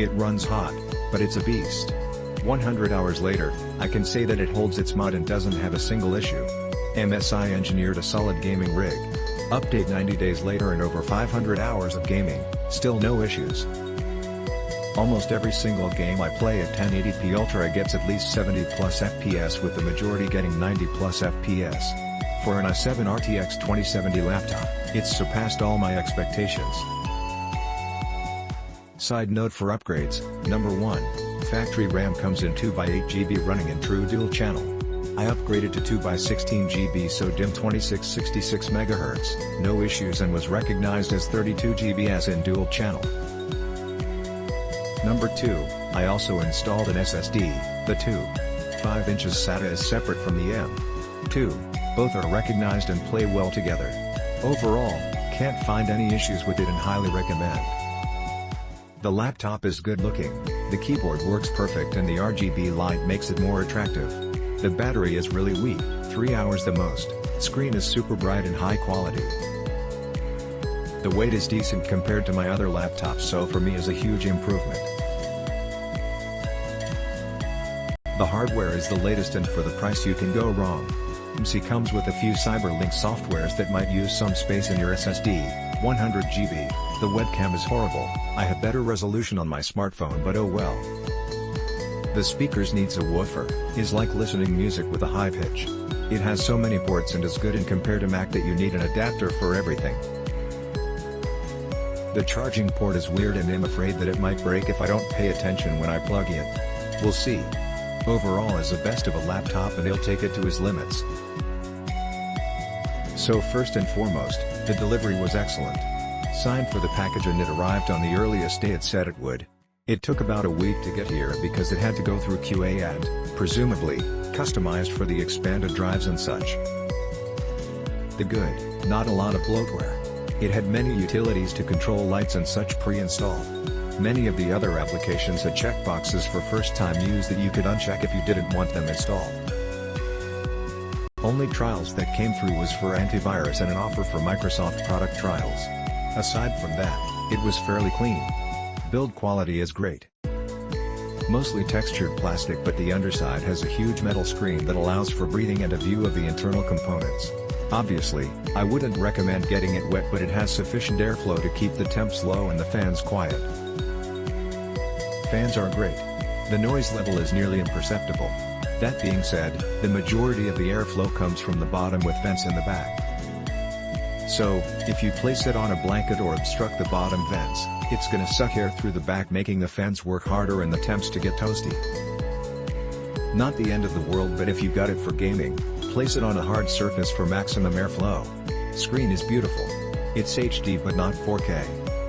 It runs hot, but it's a beast. 100 hours later, I can say that it holds its mud and doesn't have a single issue. MSI engineered a solid gaming rig. Update 90 days later and over 500 hours of gaming, still no issues. Almost every single game I play at 1080p Ultra gets at least 70 plus FPS, with the majority getting 90 plus FPS. For an i7 RTX 2070 laptop, it's surpassed all my expectations. Side note for upgrades, number 1, factory RAM comes in 2x8GB running in true dual channel. I upgraded to 2x16GB so DIMM 2666 MHz, no issues, and was recognized as 32GB as in dual channel. Number 2, I also installed an SSD, the 2.5 inches SATA is separate from the M.2, both are recognized and play well together. Overall, can't find any issues with it and highly recommend. The laptop is good looking, the keyboard works perfect and the RGB light makes it more attractive. The battery is really weak, 3 hours the most, screen is super bright and high quality. The weight is decent compared to my other laptops, so for me is a huge improvement. The hardware is the latest and for the price you can go wrong. MSI comes with a few CyberLink softwares that might use some space in your SSD, 100GB, the webcam is horrible, I have better resolution on my smartphone but oh well. The speakers needs a woofer, is like listening music with a high pitch. It has so many ports and is good in compared to Mac that you need an adapter for everything. The charging port is weird and I'm afraid that it might break if I don't pay attention when I plug in. We'll see. Overall is the best of a laptop and he'll take it to his limits. So first and foremost, the delivery was excellent. Signed for the package and it arrived on the earliest day it said it would. It took about a week to get here because it had to go through QA and, presumably, customized for the expanded drives and such. The good, not a lot of bloatware. It had many utilities to control lights and such pre-installed. Many of the other applications had checkboxes for first-time use that you could uncheck if you didn't want them installed. Only trials that came through was for antivirus and an offer for Microsoft product trials. Aside from that, it was fairly clean. Build quality is great. Mostly textured plastic, but the underside has a huge metal screen that allows for breathing and a view of the internal components. Obviously, I wouldn't recommend getting it wet, but it has sufficient airflow to keep the temps low and the fans quiet. Fans are great. The noise level is nearly imperceptible. That being said, the majority of the airflow comes from the bottom with vents in the back. So, if you place it on a blanket or obstruct the bottom vents, it's gonna suck air through the back, making the fans work harder and the temps to get toasty. Not the end of the world, but if you got it for gaming, place it on a hard surface for maximum airflow. Screen is beautiful. It's HD but not 4K.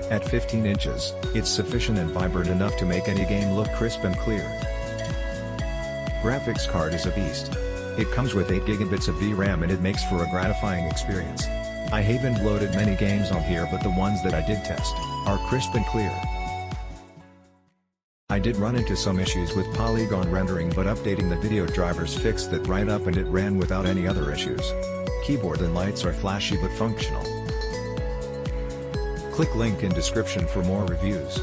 At 15 inches, it's sufficient and vibrant enough to make any game look crisp and clear. Graphics card is a beast. It comes with 8GB of VRAM and it makes for a gratifying experience. I haven't loaded many games on here, but the ones that I did test are crisp and clear. I did run into some issues with polygon rendering, but updating the video drivers fixed that right up and it ran without any other issues. Keyboard and lights are flashy but functional. Click link in description for more reviews.